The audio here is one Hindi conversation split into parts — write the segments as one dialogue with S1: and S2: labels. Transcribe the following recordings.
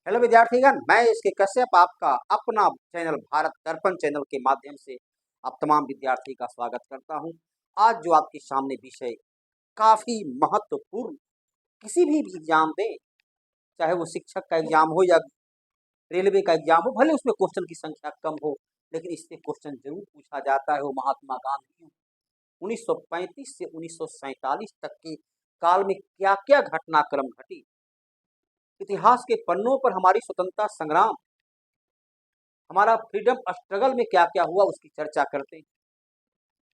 S1: हेलो विद्यार्थीगण, मैं इसके कश्यप आपका अपना चैनल भारत दर्पण चैनल के माध्यम से आप तमाम विद्यार्थी का स्वागत करता हूं। आज जो आपके सामने विषय काफी महत्वपूर्ण, किसी भी एग्जाम दें, चाहे वो शिक्षक का एग्जाम हो या रेलवे का एग्जाम हो, भले उसमें क्वेश्चन की संख्या कम हो, लेकिन इससे क्वेश्चन जरूर पूछा जाता है। वो महात्मा गांधी 1935 से 1947 तक के काल में क्या क्या घटनाक्रम घटी, इतिहास के पन्नों पर हमारी स्वतंत्रता संग्राम, हमारा फ्रीडम स्ट्रगल में क्या क्या हुआ, उसकी चर्चा करते हैं।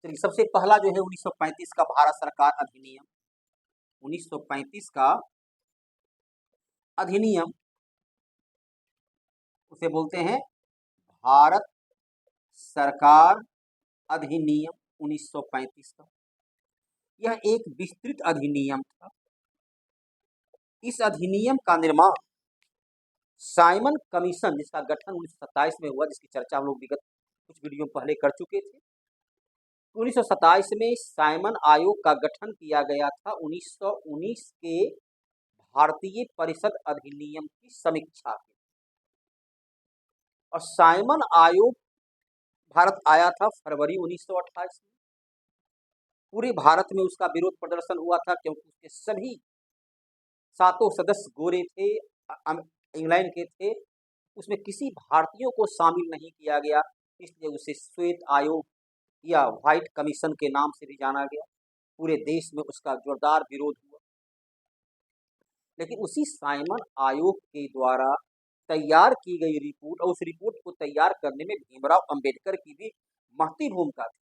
S1: चलिए, सबसे पहला जो है 1935 का भारत सरकार अधिनियम। 1935 का अधिनियम, उसे बोलते हैं भारत सरकार अधिनियम 1935 का। यह एक विस्तृत अधिनियम था। इस अधिनियम का निर्माण साइमन कमीशन, जिसका गठन 1927 में हुआ, जिसकी चर्चा हम लोग विगत कुछ वीडियो पहले कर चुके थे। 1927 में साइमन आयोग का गठन किया गया था 1919 के भारतीय परिषद अधिनियम की समीक्षा के। और साइमन आयोग भारत आया था फरवरी 1928 में। पूरे भारत में उसका विरोध प्रदर्शन हुआ था, क्योंकि उसके सभी 7 सदस्य गोरे थे, इंग्लैंड के थे। उसमें किसी भारतीयों को शामिल नहीं किया गया, इसलिए उसे श्वेत आयोग या व्हाइट कमीशन के नाम से भी जाना गया। पूरे देश में उसका जोरदार विरोध हुआ। लेकिन उसी साइमन आयोग के द्वारा तैयार की गई रिपोर्ट, और उस रिपोर्ट को तैयार करने में भीमराव अंबेडकर की भी महती भूमिका थी।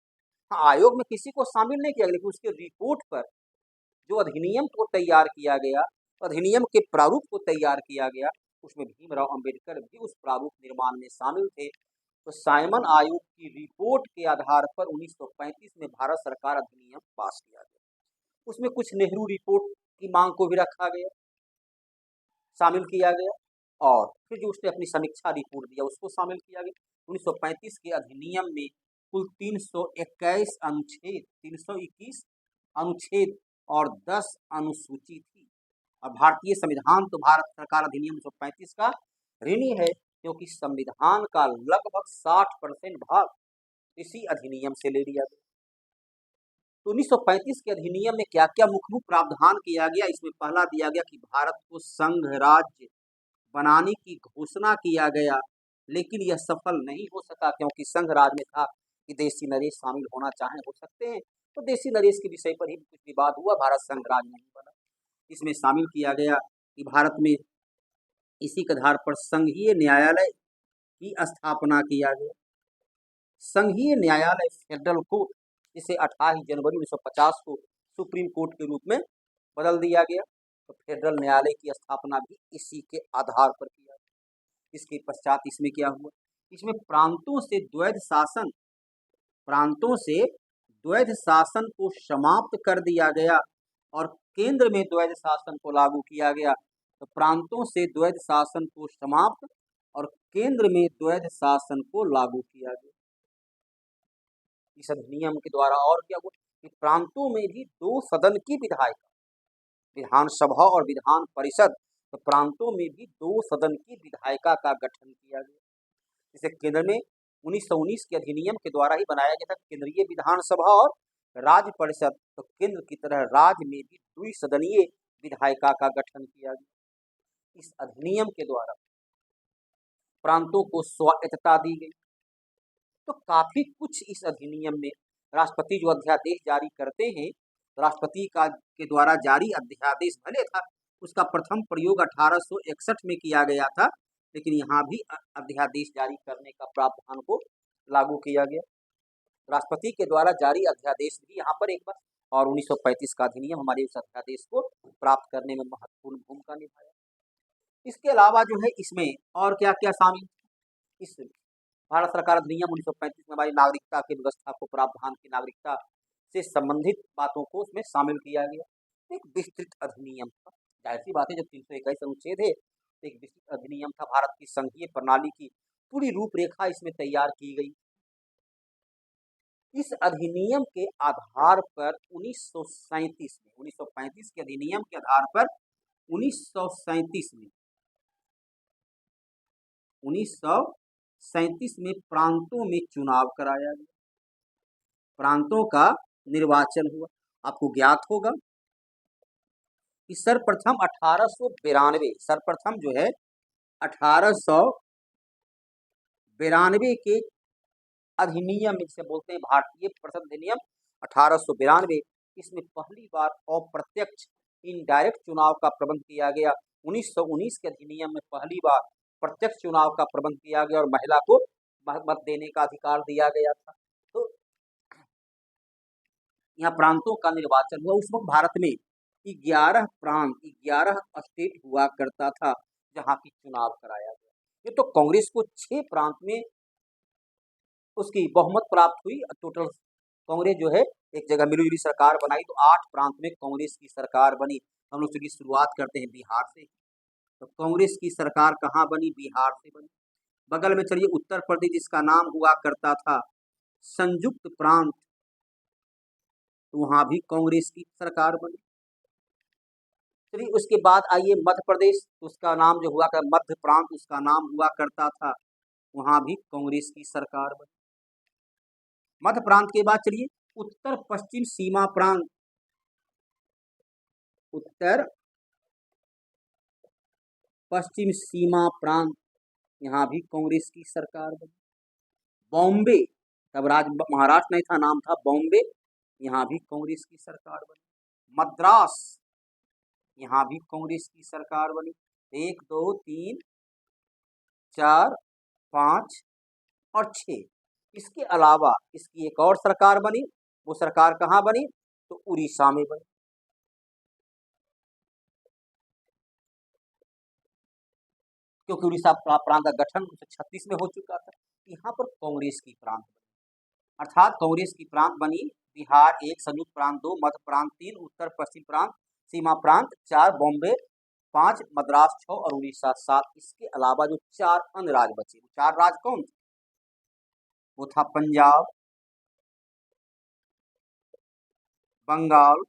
S1: हाँ, आयोग में किसी को शामिल नहीं किया गया, लेकिन उसके रिपोर्ट पर जो अधिनियम को तैयार किया गया, अधिनियम के प्रारूप को तैयार किया गया, उसमें भीमराव अंबेडकर भी उस प्रारूप निर्माण में शामिल थे। तो साइमन आयोग की रिपोर्ट के आधार पर 1935 में भारत सरकार अधिनियम पास किया गया। उसमें कुछ नेहरू रिपोर्ट की मांग को भी रखा गया, शामिल किया गया, और फिर जो उसने अपनी समीक्षा रिपोर्ट दिया उसको शामिल किया गया। 1935 के अधिनियम में कुल 321 अनुच्छेद, 321 अनुच्छेद और 10 अनुसूची थी। और भारतीय संविधान तो भारत सरकार अधिनियम 1935 का ऋणी है, क्योंकि संविधान का लगभग 60% भाग इसी अधिनियम से ले लिया गया। तो 1935 के अधिनियम में क्या क्या मुख्य प्रावधान किया गया, इसमें पहला दिया गया कि भारत को संघ राज्य बनाने की घोषणा किया गया, लेकिन यह सफल नहीं हो सका, क्योंकि संघ राज्य में था कि देसी नरेश शामिल होना चाहे हो सकते हैं। तो देसी नरेश के विषय पर ही कुछ विवाद हुआ, भारत संघ राज्य नहीं बना। इसमें शामिल किया गया कि भारत में इसी के आधार पर संघीय न्यायालय की स्थापना किया गया। संघीय न्यायालय, फेडरल कोर्ट, जिसे 28 जनवरी 1950 को सुप्रीम कोर्ट के रूप में बदल दिया गया। तो फेडरल न्यायालय की स्थापना भी इसी के आधार पर किया गया। इसके पश्चात इसमें क्या हुआ, इसमें प्रांतों से द्वैध शासन को समाप्त कर दिया गया और केंद्र में द्वैध शासन को लागू किया गया। तो प्रांतों से द्वैध शासन को समाप्त और केंद्र में द्वैध शासन को लागू किया गया। इस अधिनियम के द्वारा और क्या हुआ कि प्रांतों में भी 2 सदन की विधायिका, विधानसभा और विधान परिषद, तो प्रांतों में भी 2 सदन की विधायिका का गठन किया गया। जिसे केंद्र में 1919 के अधिनियम के द्वारा ही बनाया गया था, केंद्रीय विधानसभा और राज्य परिषद। तो केंद्र की तरह राज्य में भी द्विसदनीय विधायिका का गठन किया गया। इस अधिनियम के द्वारा प्रांतों को स्वायत्तता दी गई। तो काफी कुछ इस अधिनियम में, राष्ट्रपति जो अध्यादेश जारी करते हैं, राष्ट्रपति का के द्वारा जारी अध्यादेश भले था, उसका प्रथम प्रयोग 1861 में किया गया था, लेकिन यहाँ भी अध्यादेश जारी करने का प्रावधान को लागू किया गया। राष्ट्रपति के द्वारा जारी अध्यादेश भी यहाँ पर एक बार, और 1935 का अधिनियम हमारे उस अध्यादेश को प्राप्त करने में महत्वपूर्ण भूमिका निभाया। इसके अलावा जो है इसमें और क्या क्या शामिल, इस भारत सरकार अधिनियम 1935 में हमारी नागरिकता की व्यवस्था को, प्रावधान की नागरिकता से संबंधित बातों को उसमें शामिल किया गया। एक विस्तृत अधिनियम था, जाहिर सी बात है, जब 321 अनुच्छेद है, एक विस्तृत अधिनियम था। भारत की संघीय प्रणाली की पूरी रूपरेखा इसमें तैयार की गई। इस अधिनियम के आधार पर 1937 में, 1935 के अधिनियम के आधार पर 1937 में 1937 में प्रांतों में चुनाव कराया गया, प्रांतों का निर्वाचन हुआ। आपको ज्ञात होगा कि सर्वप्रथम 1892 सर्वप्रथम जो है 1892 के अधिनियम जिसे बोलते हैं भारतीय प्रथम अधिनियम 1892, इसमें पहली बार अप्रत्यक्ष इनडायरेक्ट चुनाव का प्रबंध किया गया। 1919 के अधिनियम में पहली बार प्रत्यक्ष चुनाव का प्रबंध किया गया और महिला को मत देने का अधिकार दिया गया था। तो यहाँ प्रांतों का निर्वाचन हुआ। उस वक्त भारत में 11 प्रांत 11 स्टेट हुआ करता था जहाँ की चुनाव कराया गया। ये तो कांग्रेस को 6 प्रांत में उसकी बहुमत प्राप्त हुई। टोटल कांग्रेस जो है एक जगह मिलीजुली सरकार बनाई तो 8 प्रांत में कांग्रेस की सरकार बनी। हम लोग चलिए शुरुआत करते हैं बिहार से। तो कांग्रेस की सरकार कहाँ बनी? बिहार से बनी। बगल में चलिए उत्तर प्रदेश जिसका नाम हुआ करता था संयुक्त प्रांत, तो वहां भी कांग्रेस की सरकार बनी। चलिए उसके बाद आइए मध्य प्रदेश, उसका नाम जो हुआ कर मध्य प्रांत उसका नाम हुआ करता था, वहां भी कांग्रेस की सरकार बनी। मध्य प्रांत के बाद चलिए उत्तर पश्चिम सीमा प्रांत, उत्तर पश्चिम सीमा प्रांत, यहाँ भी कांग्रेस की सरकार बनी। बॉम्बे, तब महाराष्ट्र नहीं था, नाम था बॉम्बे, यहाँ भी कांग्रेस की सरकार बनी। मद्रास, यहाँ भी कांग्रेस की सरकार बनी। 1 2 3 4 5 और 6। इसके अलावा इसकी एक और सरकार बनी। वो सरकार कहाँ बनी? तो उड़ीसा में बनी। क्योंकि उड़ीसा प्रांत का गठन 1936 में हो चुका था। यहाँ पर कांग्रेस की प्रांत बनी, अर्थात कांग्रेस की प्रांत बनी बिहार 1, संयुक्त प्रांत 2, मध्य प्रांत 3, उत्तर पश्चिम प्रांत, सीमा प्रांत 4, बॉम्बे 5, मद्रास 6 और उड़ीसा 7। इसके अलावा जो 4 अन्य राज्य बचे, 4 राज्य कौन थे? वो था पंजाब, बंगाल,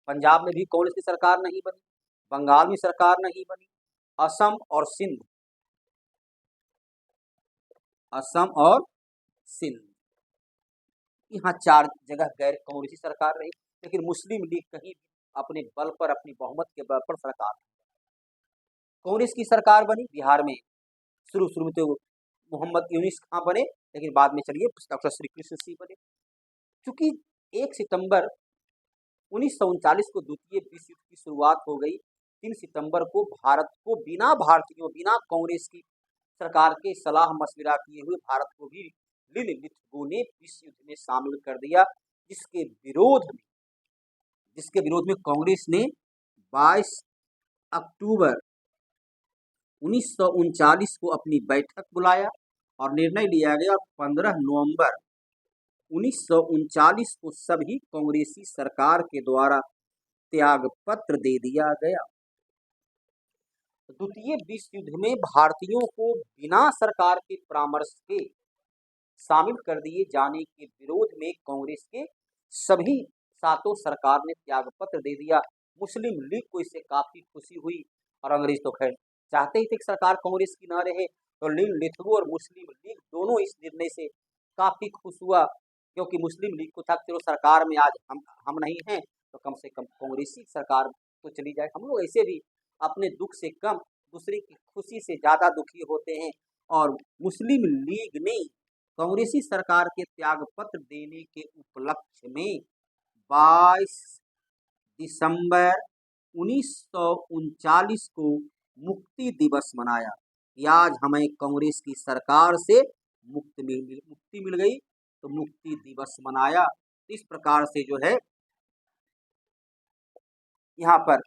S1: पंजाब में भी कांग्रेस की सरकार नहीं बनी, बंगाल में सरकार नहीं बनी, असम और सिंध, असम और सिंध, यहाँ 4 जगह गैर कांग्रेसी सरकार रही। लेकिन मुस्लिम लीग कहीं अपने बल पर, अपनी बहुमत के बल पर सरकार, कांग्रेस की सरकार बनी बिहार में। शुरू में तो मोहम्मद यूनिस खां बने, लेकिन बाद में चलिए डॉक्टर श्री कृष्ण सिंह बने। चूंकि 1 सितंबर 1939 को द्वितीय विश्व युद्ध की शुरुआत हो गई, 3 सितंबर को भारत को बिना भारतीयों, बिना कांग्रेस की सरकार के सलाह मशविरा किए हुए भारत को भी लिथगो ने विश्व युद्ध में शामिल कर दिया, जिसके विरोध में कांग्रेस ने 22 अक्टूबर 1939 को अपनी बैठक बुलाया और निर्णय लिया गया 15 नवंबर 1939 को सभी कांग्रेसी सरकार के द्वारा त्यागपत्र दे दिया गया। द्वितीय विश्व युद्ध में भारतीयों को बिना सरकार के परामर्श के शामिल कर दिए जाने के विरोध में कांग्रेस के सभी 7 सरकार ने त्यागपत्र दे दिया। मुस्लिम लीग को इससे काफी खुशी हुई और अंग्रेज तो खैर चाहते ही थे कि सरकार कांग्रेस की न रहे, तो लिथगो और मुस्लिम लीग दोनों इस निर्णय से काफी खुश हुआ, क्योंकि मुस्लिम लीग को था चलो सरकार में आज हम नहीं हैं तो कम से कम कांग्रेसी सरकार तो चली जाए। हम लोग ऐसे भी अपने दुख से कम दूसरे की खुशी से ज्यादा दुखी होते हैं, और मुस्लिम लीग ने कांग्रेसी सरकार के त्यागपत्र देने के उपलक्ष्य में 22 दिसंबर 1939 को मुक्ति दिवस मनाया कि आज हमें कांग्रेस की सरकार से मुक्ति मिल गई, तो मुक्ति दिवस मनाया। इस प्रकार से जो है यहाँ पर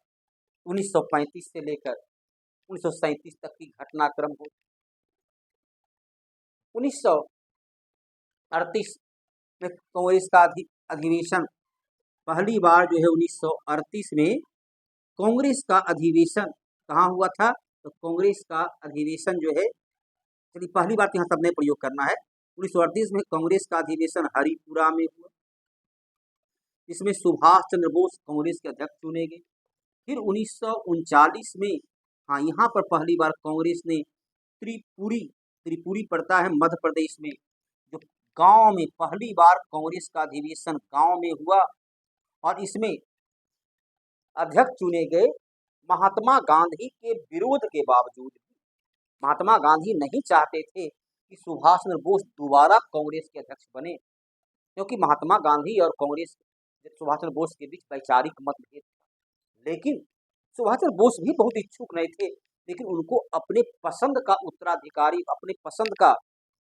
S1: 1935 से लेकर 1937 तक की घटनाक्रम हो। 1938 में कांग्रेस का अधिवेशन, पहली बार जो है 1938 में कांग्रेस का अधिवेशन कहाँ हुआ था? तो कांग्रेस का अधिवेशन जो है, चलिए पहली बार यहाँ सबने प्रयोग करना है। 1938 में कांग्रेस का अधिवेशन हरिपुरा में हुआ, इसमें सुभाष चंद्र बोस कांग्रेस के अध्यक्ष चुने गए। फिर 1939 में हाँ, यहाँ पर पहली बार कांग्रेस ने त्रिपुरी त्रिपुरी पड़ता है मध्य प्रदेश में, जो गांव में पहली बार कांग्रेस का अधिवेशन गांव में हुआ और इसमें अध्यक्ष चुने गए महात्मा गांधी के विरोध के बावजूद भी। महात्मा गांधी नहीं चाहते थे कि सुभाष चंद्र बोस दोबारा कांग्रेस के अध्यक्ष बने, क्योंकि महात्मा गांधी और कांग्रेस सुभाष चंद्र बोस के बीच वैचारिक मतभेद था। लेकिन सुभाष चंद्र बोस भी बहुत इच्छुक नहीं थे, लेकिन उनको अपने पसंद का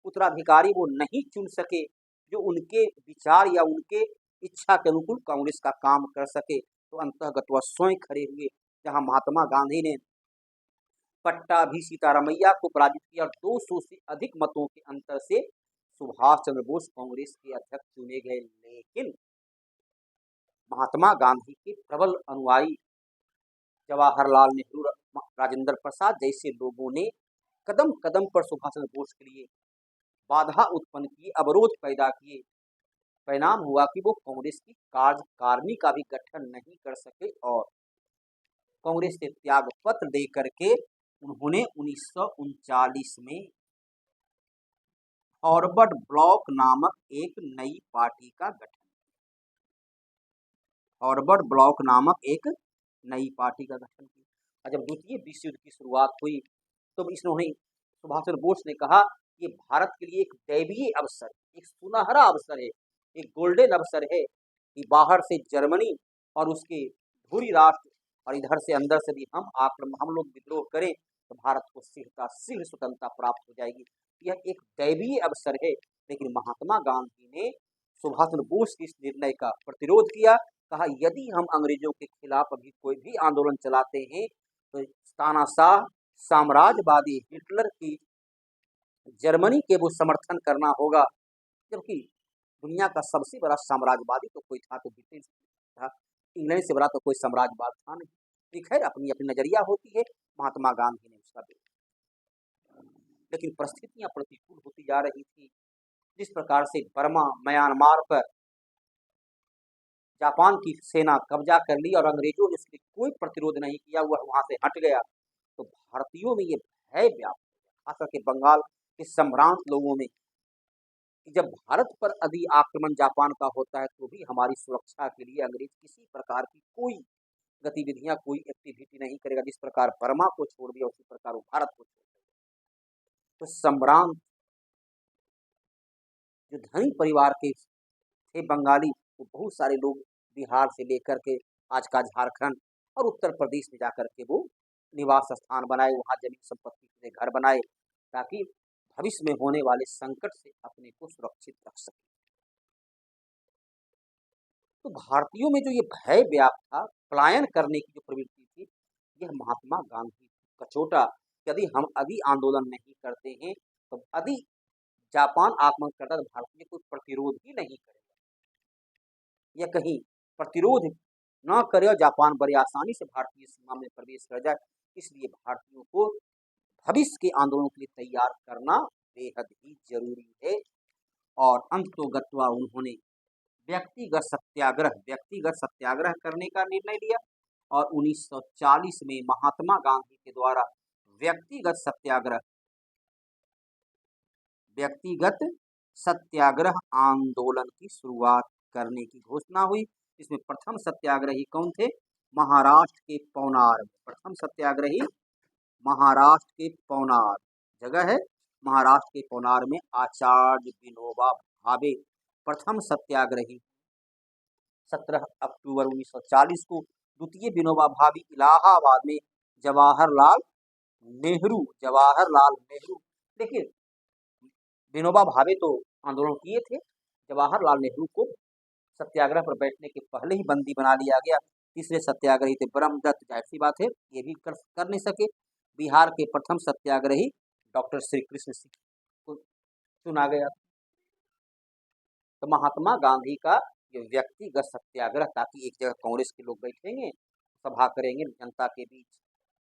S1: उत्तराधिकारी वो नहीं चुन सके जो उनके विचार या उनके इच्छा के अनुकूल कांग्रेस का काम कर सके। तो अंततः वह स्वयं खड़े हुए, जहां महात्मा गांधी ने पट्टाभी सीतारामैया को पराजित किया और 200 से अधिक मतों के अंतर से सुभाष चंद्र बोस कांग्रेस के अध्यक्ष चुने गए। लेकिन महात्मा गांधी के प्रबल अनुयायी जवाहरलाल नेहरू, राजेंद्र प्रसाद जैसे लोगों ने कदम कदम पर सुभाष चंद्र बोस के लिए बाधा उत्पन्न की, अवरोध पैदा किए। परिणाम हुआ कि वो कांग्रेस की कार्यकारिणी का भी गठन नहीं कर सके और कांग्रेस से त्याग पत्र दे करके उन्होंने 1939 में फॉरवर्ड ब्लॉक नामक एक नई पार्टी का गठन किया। और जब द्वितीय विश्व युद्ध की शुरुआत हुई तो इसने सुभाष चंद्र बोस ने कहा ये भारत के लिए एक दैवीय अवसर, एक सुनहरा अवसर है, एक गोल्डन अवसर है कि बाहर से जर्मनी और उसके धुरी राष्ट्र और इधर से अंदर से भी हम लोग विद्रोह करें तो भारत को शीघ्र स्वतंत्रता प्राप्त हो जाएगी। यह एक दैवीय अवसर है। लेकिन महात्मा गांधी ने सुभाष चंद्र बोस के इस निर्णय का प्रतिरोध किया। कहा यदि हम अंग्रेजों के खिलाफ अभी कोई भी आंदोलन चलाते हैं तो तानाशाह साम्राज्यवादी हिटलर की जर्मनी के वो समर्थन करना होगा, जबकि दुनिया का सबसे बड़ा साम्राज्यवादी तो कोई था तो ब्रिटेन था, इंग्लैंड से बड़ा तो कोई साम्राज्यवाद था नहीं। खैर अपनी अपनी नजरिया होती है, महात्मा गांधी ने उसका विरोध। लेकिन परिस्थितियां प्रतिकूल होती जा रही थी। जिस प्रकार से बर्मा म्यांमार पर जापान की सेना कब्जा कर ली और अंग्रेजों ने उसके कोई प्रतिरोध नहीं किया, वह वहां से हट गया, तो भारतीयों में ये भय व्याप्त, खास करके बंगाल के सम्भ्रांत लोगों में, जब भारत पर यदि आक्रमण जापान का होता है तो भी हमारी सुरक्षा के लिए अंग्रेज किसी प्रकार की कोई गतिविधियां, कोई एक्टिविटी नहीं करेगा। जिस प्रकार बर्मा को छोड़ दिया उसी प्रकार वो भारत को छोड़ दिया। तो सम्भ्रांत जो धनी परिवार के थे बंगाली, वो बहुत सारे लोग बिहार से लेकर के आज का झारखंड और उत्तर प्रदेश में जाकर के वो निवास स्थान बनाए, वहाँ जमीन संपत्ति के घर बनाए, ताकि भविष्य में होने वाले संकट से अपने को सुरक्षित रख सके। तो भारतीयों में जो ये भय व्याप्त था, पलायन करने की जो प्रवृत्ति थी, यह महात्मा गांधी कचोटा, यदि हम अभी आंदोलन नहीं करते हैं तो यदि जापान आक्रमण करता तो भारतीय कोई प्रतिरोध ही नहीं करेगा, या कहीं प्रतिरोध न करे और जापान बड़ी आसानी से भारतीय सीमा में प्रवेश कर जाए। इसलिए भारतीयों को भविष्य के आंदोलन के लिए तैयार करना बेहद ही जरूरी है। और अंततोगत्वा उन्होंने व्यक्तिगत सत्याग्रह करने का निर्णय लिया और 1940 में महात्मा गांधी के द्वारा व्यक्तिगत सत्याग्रह आंदोलन की शुरुआत करने की घोषणा हुई। इसमें प्रथम सत्याग्रही कौन थे? महाराष्ट्र के पवनार। प्रथम सत्याग्रही महाराष्ट्र के पवनार जगह है, महाराष्ट्र के पवनार में आचार्य विनोबा भावे प्रथम सत्याग्रही। 17 अक्टूबर 1940 को द्वितीय विनोबा भावे इलाहाबाद में जवाहरलाल नेहरू। लेकिन विनोबा भावे तो आंदोलन किए थे, जवाहरलाल नेहरू को सत्याग्रह पर बैठने के पहले ही बंदी बना लिया गया। तीसरे सत्याग्रही थे ब्रह्मदत्त, जाहिर सी बात है ये भी कर नहीं सके। बिहार के प्रथम सत्याग्रही डॉक्टर श्री कृष्ण सिंह को चुना गया। तो महात्मा गांधी का ये व्यक्तिगत सत्याग्रह, ताकि एक जगह कांग्रेस के लोग बैठेंगे, सभा करेंगे, जनता के बीच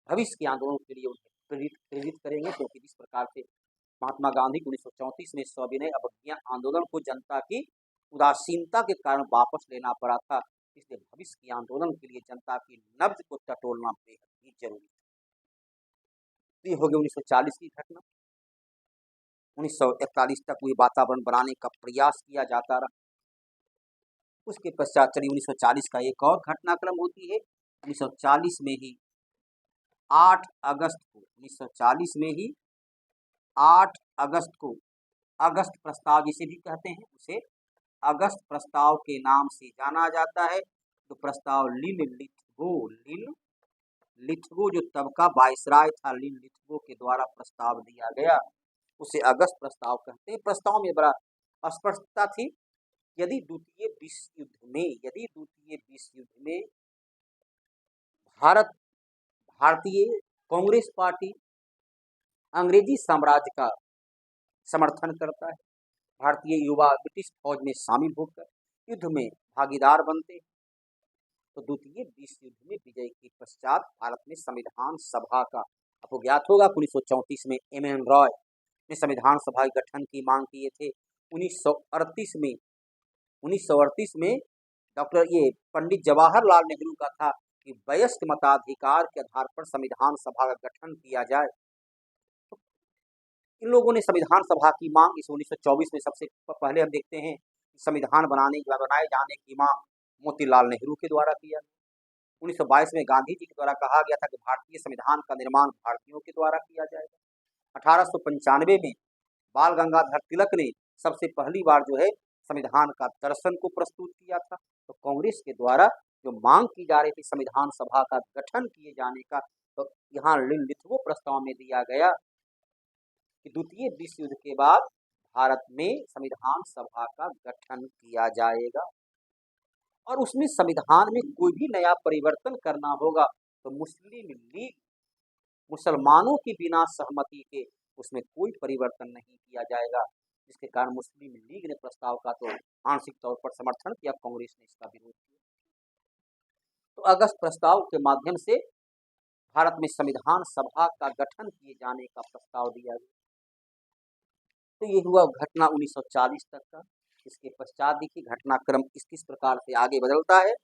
S1: भविष्य के आंदोलन के लिए उन्हें प्रेरित करेंगे। क्योंकि जिस प्रकार से महात्मा गांधी को 1934 में सविनय अवज्ञा आंदोलन को जनता की उदासीनता के कारण वापस लेना पड़ा था, इसलिए भविष्य के आंदोलन के लिए जनता की नब्ज को टटोलना बेहद ही जरूरी है। ये हो गई 1940 की घटना। 1941 तक वही वातावरण बनाने का प्रयास किया जाता रहा। उसके पश्चात चलिए 1940 का एक और घटनाक्रम होती है। 1940 में ही 8 अगस्त को 1940 में ही 8 अगस्त को अगस्त प्रस्ताव जिसे भी कहते हैं, उसे अगस्त प्रस्ताव के नाम से जाना जाता है। तो प्रस्ताव लिथगो जो तब का वायसराय था, लिथगो के द्वारा प्रस्ताव दिया गया, उसे अगस्त प्रस्ताव कहते हैं। प्रस्ताव में बड़ा स्पष्टता थी। यदि द्वितीय विश्व युद्ध में भारतीय कांग्रेस पार्टी अंग्रेजी साम्राज्य का समर्थन करता है, भारतीय युवा ब्रिटिश फौज में शामिल होकर युद्ध में भागीदार बनते हैं, तो द्वितीय विश्व युद्ध में विजय के पश्चात भारत में संविधान सभा का, आपको ज्ञात होगा 1934 में एम.एन. रॉय ने संविधान सभा के गठन की मांग किए थे। 1938 में डॉक्टर पंडित जवाहरलाल नेहरू का था कि वयस्क मताधिकार के आधार पर संविधान सभा का गठन किया जाए। तो इन लोगों ने संविधान सभा की मांग इस 1924 में सबसे पहले हम देखते हैं संविधान बनाए जाने की मांग मोतीलाल नेहरू के द्वारा किया। 1922 में गांधी जी के द्वारा कहा गया था कि भारतीय संविधान का निर्माण भारतीयों के द्वारा किया जाएगा। 1895 में बाल गंगाधर तिलक ने सबसे पहली बार जो है संविधान का दर्शन को प्रस्तुत किया था। तो कांग्रेस के द्वारा जो मांग की जा रही थी संविधान सभा का गठन किए जाने का, तो यहाँ लिथगो प्रस्ताव में दिया गया कि द्वितीय विश्व युद्ध के बाद भारत में संविधान सभा का गठन किया जाएगा और उसमें संविधान में कोई भी नया परिवर्तन करना होगा तो मुस्लिम लीग, मुसलमानों की बिना सहमति के उसमें कोई परिवर्तन नहीं किया जाएगा, जिसके कारण मुस्लिम लीग ने प्रस्ताव का तो आंशिक तौर पर समर्थन किया, कांग्रेस ने इसका विरोध किया। तो अगस्त प्रस्ताव के माध्यम से भारत में संविधान सभा का गठन किए जाने का प्रस्ताव दिया गया। तो ये हुआ घटना 1940 तक का। इसके पश्चात देखिए घटनाक्रम किस प्रकार से आगे बदलता है।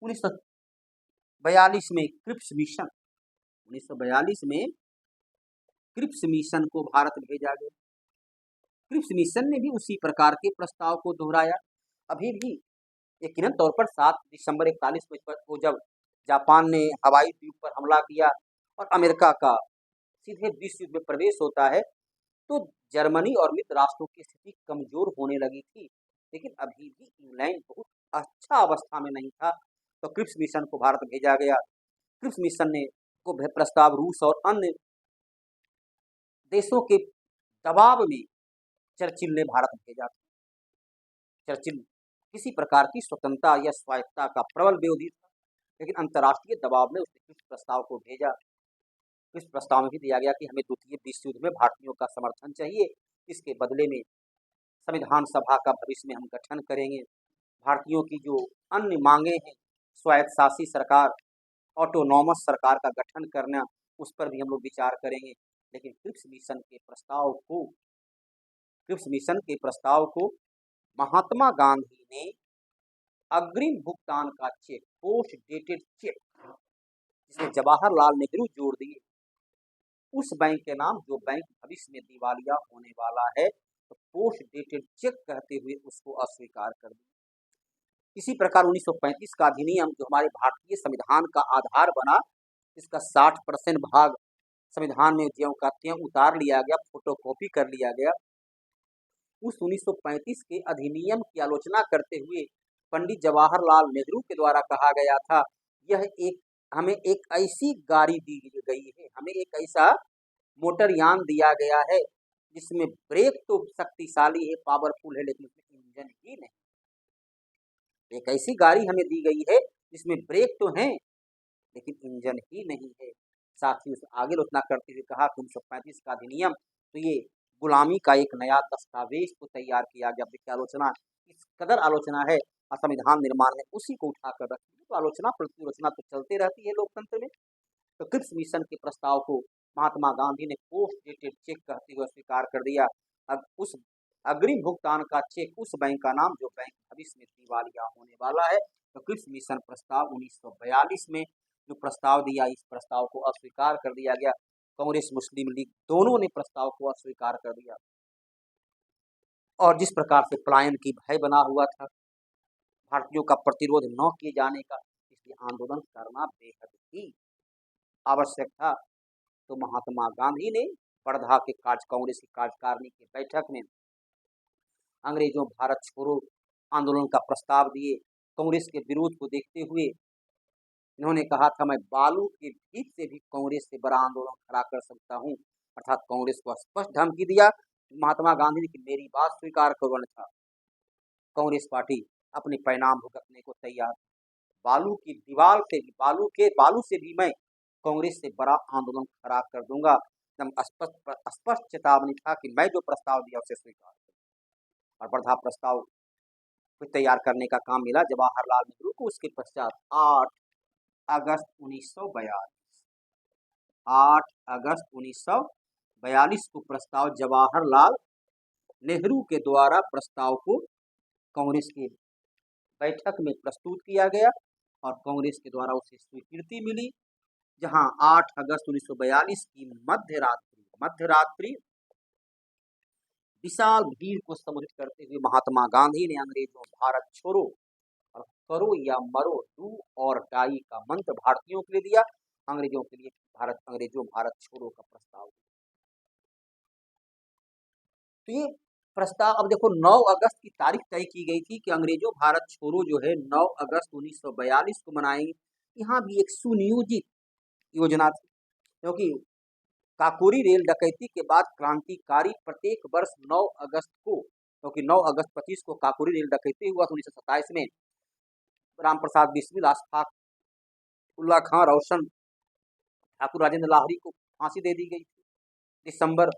S1: उन्नीस सौ 1942 में क्रिप्स मिशन को भारत भेजा गया। क्रिप्स मिशन ने भी उसी प्रकार के प्रस्ताव को दोहराया। अभी भी यकीनन तौर पर 7 दिसंबर 41 को जब जापान ने हवाई द्वीप पर हमला किया और अमेरिका का सीधे विश्व युद्ध में प्रवेश होता है, तो जर्मनी और मित्र राष्ट्रों की स्थिति कमजोर होने लगी थी, लेकिन अभी भी इंग्लैंड बहुत अच्छा अवस्था में नहीं था। तो क्रिप्स मिशन को भारत भेजा गया। क्रिप्स मिशन ने को प्रस्ताव रूस और अन्य देशों के दबाव में चर्चिल ने भारत भेजा था। चर्चिल किसी प्रकार की स्वतंत्रता या स्वायत्तता का प्रबल विरोधी था, लेकिन अंतर्राष्ट्रीय दबाव में उसने क्रिप्स प्रस्ताव को भेजा। इस प्रस्ताव में भी दिया गया कि हमें द्वितीय विश्व युद्ध में भारतीयों का समर्थन चाहिए, इसके बदले में संविधान सभा का भविष्य में हम गठन करेंगे। भारतीयों की जो अन्य मांगे हैं, स्वायत्तशासी सरकार, ऑटोनॉमस सरकार का गठन करना, उस पर भी हम लोग विचार करेंगे। लेकिन क्रिप्स मिशन के प्रस्ताव को महात्मा गांधी ने अग्रिम भुगतान का चेक, पोस्ट डेटेड चेक, जिसमें जवाहरलाल नेहरू जोड़ दिए, उस बैंक के नाम जो बैंक भविष्य में दिवालिया होने वाला है, तो पोस्ट डेटेड चेक कहते हुए उसको अस्वीकार कर दिया। इसी प्रकार 1935 का अधिनियम जो हमारे भारतीय संविधान का आधार बना, इसका 60% भाग संविधान में ज्यों का त्यों उतार लिया गया, फोटोकॉपी कर लिया गया। उस 1935 के अधिनियम की आलोचना करते हुए पंडित जवाहरलाल नेहरू के द्वारा कहा गया था, हमें एक ऐसी गाड़ी दी गई है, हमें एक ऐसा मोटरयान दिया गया है जिसमें ब्रेक तो शक्तिशाली है, पावरफुल है, लेकिन उसमें इंजन ही नहीं। एक ऐसी गाड़ी हमें दी गई है जिसमें ब्रेक तो हैं लेकिन इंजन ही नहीं है। साथ ही आगे आलोचना करते हुए कहा कि 1935 का अधिनियम तो ये गुलामी का एक नया दस्तावेज को तैयार किया गया। देखिए आलोचना, इस कदर आलोचना है, संविधान निर्माण में उसी को उठाकर रखी है। तो आलोचना प्रत्यालोचना तो चलते रहती है लोकतंत्र में। तो क्रिप्स मिशन के प्रस्ताव को महात्मा गांधी ने पोस्ट डेटेड चेक कहते हुए स्वीकार कर दिया। अब उस अग्रिम भुगतान का चेक उस बैंक का नाम जो बैंक भविष्य में दिवालिया होने वाला है। तो क्रिप्स मिशन प्रस्ताव 1942 में जो प्रस्ताव दिया, इस प्रस्ताव को अस्वीकार कर दिया गया। कांग्रेस मुस्लिम लीग दोनों ने प्रस्ताव को अस्वीकार कर दिया। और जिस प्रकार से पलायन की भय बना हुआ था, भारतीयों का प्रतिरोध न किए जाने का, इसलिए आंदोलन करना बेहद ही आवश्यक था। तो महात्मा गांधी ने वर्धा के कांग्रेस की कार्यकारिणी की बैठक में अंग्रेजों भारत छोड़ो आंदोलन का प्रस्ताव दिए। कांग्रेस के विरोध को देखते हुए इन्होंने कहा था, मैं बालू के भीख से भी कांग्रेस से बड़ा आंदोलन खड़ा कर सकता हूं। अर्थात कांग्रेस को स्पष्ट धमकी दिया महात्मा गांधी ने कि मेरी बात स्वीकार करो, अन्यथा कांग्रेस पार्टी अपने परिणाम भुगतने को तैयार। बालू की दीवार से बालू से भी मैं कांग्रेस से बड़ा आंदोलन खड़ा कर दूंगा। एकदम स्पष्ट चेतावनी था कि मैं जो प्रस्ताव दिया उसे स्वीकार करूं। और वर्धा प्रस्ताव को तैयार करने का काम मिला जवाहरलाल नेहरू को। उसके पश्चात 8 अगस्त 1942 को प्रस्ताव जवाहरलाल नेहरू के द्वारा प्रस्ताव को कांग्रेस की बैठक में प्रस्तुत किया गया और कांग्रेस के द्वारा उसे स्वीकृति मिली। जहां 8 अगस्त 1942 की मध्यरात्रि विशाल भीड़ को संबोधित करते हुए महात्मा गांधी ने अंग्रेजों भारत छोड़ो और करो या मरो, डू और डाई का मंत्र भारतीयों के लिए दिया। अंग्रेजों भारत छोड़ो का प्रस्ताव। तो ये प्रस्ताव, अब देखो 9 अगस्त की तारीख तय की गई थी कि अंग्रेजों भारत छोड़ो जो है 9 अगस्त 1942 को मनाएंगे। यहाँ भी एक सुनियोजित योजना थी, क्योंकि काकोरी रेल डकैती के बाद क्रांतिकारी प्रत्येक वर्ष 9 अगस्त को, क्योंकि 9 अगस्त 25 को काकोरी रेल डकैती हुआ, 1927 में राम प्रसाद बिस्मिल, अशफाक उल्ला खां, रोशन ठाकुर, राजेंद्र लाहिड़ी को फांसी दे दी गई थी दिसंबर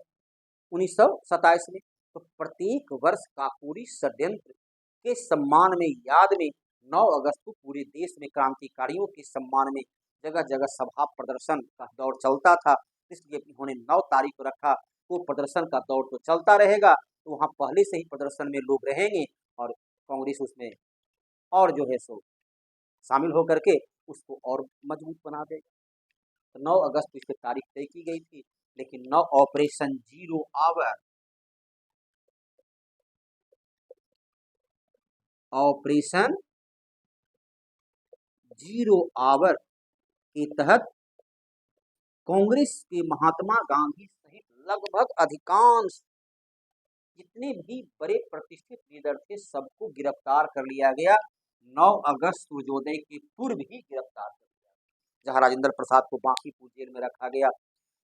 S1: 1927 में। तो प्रत्येक वर्ष काकोरी षड्यंत्र के सम्मान में, याद में 9 अगस्त को पूरे देश में क्रांतिकारियों के सम्मान में जगह जगह सभा प्रदर्शन का दौर चलता था। इसलिए उन्होंने 9 तारीख को रखा। वो प्रदर्शन का दौर तो चलता रहेगा, तो वहाँ पहले से ही प्रदर्शन में लोग रहेंगे और कांग्रेस उसमें और जो है सो शामिल होकर के उसको और मजबूत बना देगा। तो 9 अगस्त को इसकी तारीख तय की गई थी, लेकिन 9 ऑपरेशन जीरो आवर के तहत कांग्रेस के महात्मा गांधी सहित लगभग अधिकांश जितने भी बड़े प्रतिष्ठित लीडर थे सबको गिरफ्तार कर लिया गया। 9 अगस्त सूर्योदय के पूर्व ही गिरफ्तार कर लिया गया। जहां राजेंद्र प्रसाद को बांकीपुर जेल में रखा गया,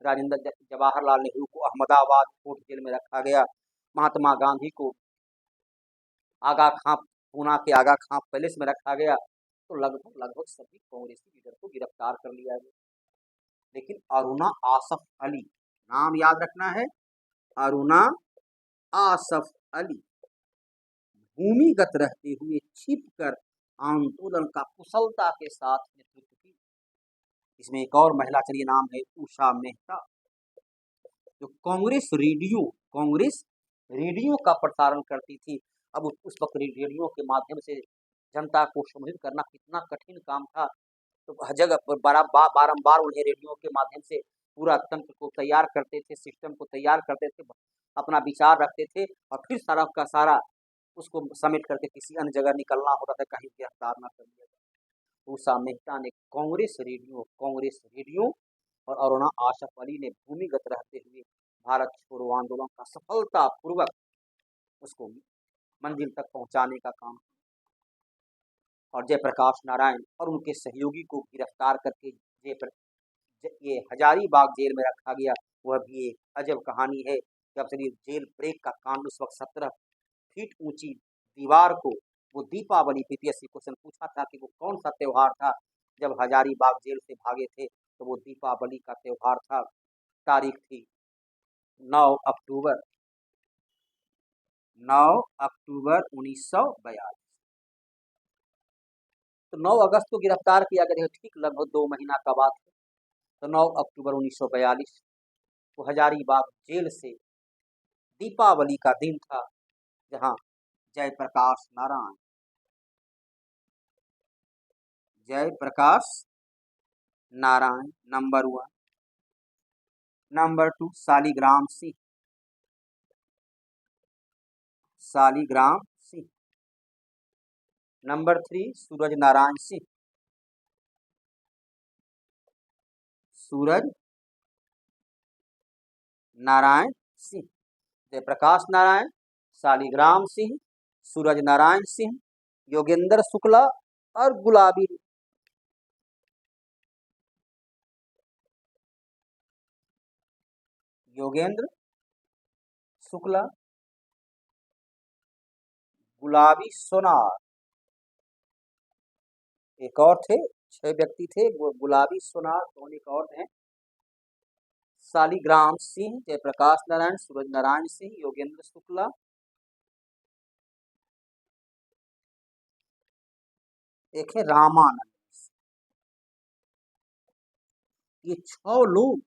S1: जवाहरलाल नेहरू को अहमदाबाद कोर्ट जेल में रखा गया, महात्मा गांधी को पूना के आगा खां पैलेस में रखा गया। तो लगभग सभी कांग्रेसी लीडर को गिरफ्तार कर लिया गया। लेकिन अरुणा आसफ अली, नाम याद रखना है, अरुणा आसफ अली भूमिगत रहते हुए छिपकर आंदोलन का कुशलता के साथ नेतृत्व की। इसमें एक और महिला, चलिए नाम है उषा मेहता, जो कांग्रेस रेडियो का प्रसारण करती थी। अब उस वक्त रेडियो के माध्यम से जनता को संबोधित करना कितना कठिन काम था। तो हर जगह पर बारंबार उन्हें रेडियो के माध्यम से पूरा तंत्र को तैयार करते थे, सिस्टम को तैयार करते थे, अपना विचार रखते थे और फिर सारा का सारा उसको समेट करके किसी अन्य जगह निकलना होता था, कहीं गिरफ्तार न कर लिया जाए। उषा मेहता ने कांग्रेस रेडियो और अरुणा आसफ अली ने भूमिगत रहते हुए भारत छोड़ो आंदोलन का सफलतापूर्वक उसको मंजिल तक पहुंचाने का काम। और जयप्रकाश नारायण और उनके सहयोगी को गिरफ्तार करके ये हजारीबाग जेल में रखा गया। वह भी एक अजब कहानी है। जब से जेल ब्रेक का कांड, उस वक्त 17 फीट ऊंची दीवार को, वो दीपावली, पीपीएससी क्वेश्चन पूछा था कि वो कौन सा त्योहार था जब हजारीबाग जेल से भागे थे, तो वो दीपावली का त्योहार था। तारीख थी 9 अक्टूबर 1942। तो 9 अगस्त को गिरफ्तार किया गया, ठीक लगभग 2 महीना का बात है। तो 9 अक्टूबर 1942 को हजारीबाग जेल से दीपावली का दिन था, जहां Jayaprakash Narayan, Jayaprakash Narayan number 1, number 2 Shaligram Singh, Shaligram Singh, number 3 Suraj Narayan Singh, Suraj Narayan Singh, Jayaprakash Narayan, Shaligram Singh, Suraj Narayan Singh, Yogendra Shukla और गुलाबी, योगेंद्र शुक्ला, गुलाबी सोनार, एक और थे, 6 व्यक्ति थे, वो गुलाबी सोनार कौन, एक और हैं, शालिग्राम सिंह, जयप्रकाश नारायण, सूरज नारायण सिंह, योगेंद्र शुक्ला, एक है रामानंद। ये 6 लोग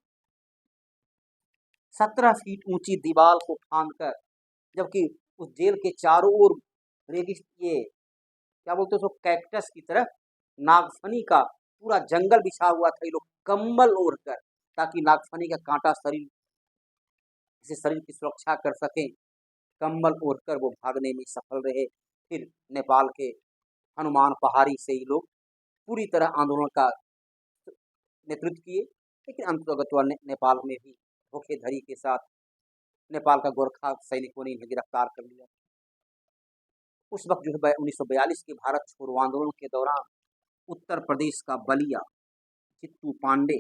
S1: 17 फीट ऊंची दीवार को फांदकर, जबकि उस जेल के चारों ओर रेगिस्त, ये क्या बोलते हैं, कैक्टस की तरह नागफनी का पूरा जंगल बिछा हुआ था, ये लोग कंबल ओढ़कर, ताकि नागफनी का कांटा शरीर की सुरक्षा कर सके, कंबल ओढ़कर वो भागने में सफल रहे। फिर नेपाल के हनुमान पहाड़ी से ये लोग पूरी तरह आंदोलन का नेतृत्व किए, लेकिन अंततः नेपाल में भी धोखेधड़ी के साथ नेपाल का गोरखा सैनिकों ने इन्हें गिरफ्तार कर लिया। उस वक्त जो है 1942 के भारत छोड़ो आंदोलन के दौरान उत्तर प्रदेश का बलिया, चित्तू पांडे,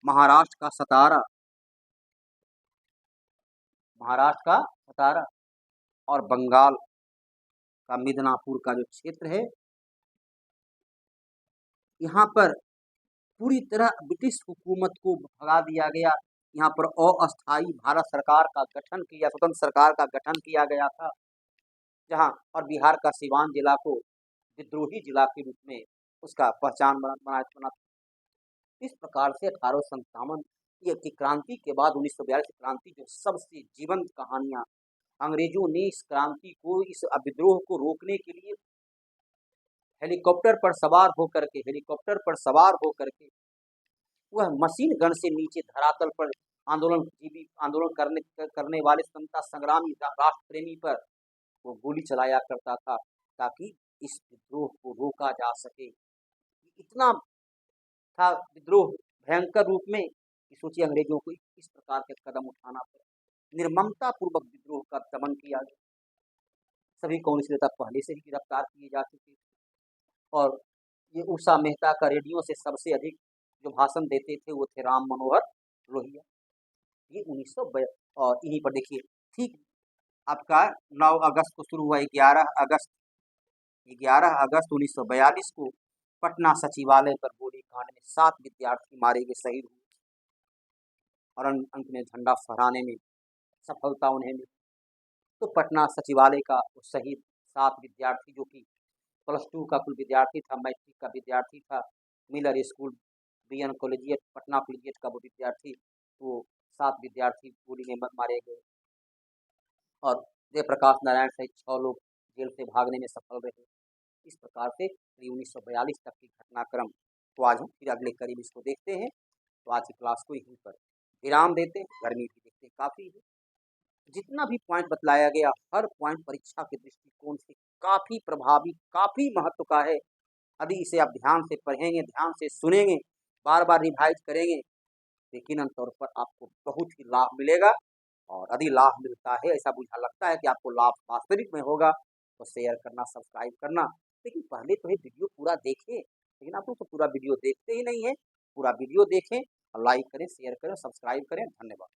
S1: महाराष्ट्र का सतारा और बंगाल का मिदनापुर का जो क्षेत्र है, यहाँ पर पूरी तरह ब्रिटिश हुकूमत को भगा दिया गया। यहाँ पर अस्थायी भारत सरकार का गठन किया, स्वतंत्र सरकार का गठन किया गया था, जहाँ और बिहार का सीवान जिला को विद्रोही जिला के रूप में उसका पहचान बना। इस प्रकार से 1857 की क्रांति के बाद 1942 की क्रांति जो सबसे जीवंत कहानियां, अंग्रेजों ने इस क्रांति को, इस विद्रोह को रोकने के लिए हेलीकॉप्टर पर सवार होकर के वह मशीन गन से नीचे धरातल पर आंदोलन करने वाले स्वतंत्रता संग्रामी राष्ट्र प्रेमी पर वो गोली चलाया करता था, ताकि इस विद्रोह को रोका जा सके। इतना था विद्रोह भयंकर रूप में कि सोचिए अंग्रेजों को इस प्रकार के कदम उठाना पड़ा। निर्ममता पूर्वक विद्रोह का दमन किया गया। सभी कांग्रेस नेता पहले से ही गिरफ्तार किए जा चुके थे, और ये उषा मेहता का रेडियो से सबसे अधिक जो भाषण देते थे वो थे राम मनोहर लोहिया। ये 1900 और इन्हीं पर देखिए, ठीक आपका 9 अगस्त को शुरू हुआ, 11 अगस्त 1942 को पटना सचिवालय पर गोलीकांड में 7 विद्यार्थी मारे गए, शहीद हुए, और अंत में झंडा फहराने में सफलता उन्हें मिली। तो पटना सचिवालय का शहीद 7 विद्यार्थी, जो कि +2 का कुल विद्यार्थी था, मैट्रिक का विद्यार्थी था, Miller school, BN collegiate, Patna collegiate का वो विद्यार्थी, वो 7 विद्यार्थी गोली में मारे गए, और जयप्रकाश नारायण सहित 6 लोग जेल से भागने में सफल रहे। इस प्रकार से 1942 तक की घटनाक्रम को आज हम फिर अगले करीब इसको देखते हैं। तो आज की क्लास को यहीं पर विराम देते हैं, गर्मी भी देखते हैं काफ़ी है। जितना भी पॉइंट बतलाया गया, हर पॉइंट परीक्षा के दृष्टिकोण से काफ़ी प्रभावी, काफ़ी महत्व का है। यदि इसे आप ध्यान से पढ़ेंगे, ध्यान से सुनेंगे, बार बार रिवाइज करेंगे, यकीनन तौर पर आपको बहुत ही लाभ मिलेगा। और यदि लाभ मिलता है, ऐसा मुझे लगता है कि आपको लाभ वास्तविक में होगा, तो शेयर करना, सब्सक्राइब करना। लेकिन पहले तो ये वीडियो पूरा देखें, लेकिन आप लोग तो पूरा वीडियो देखते ही नहीं है। पूरा वीडियो देखें, लाइक करें, शेयर करें, सब्सक्राइब करें। धन्यवाद।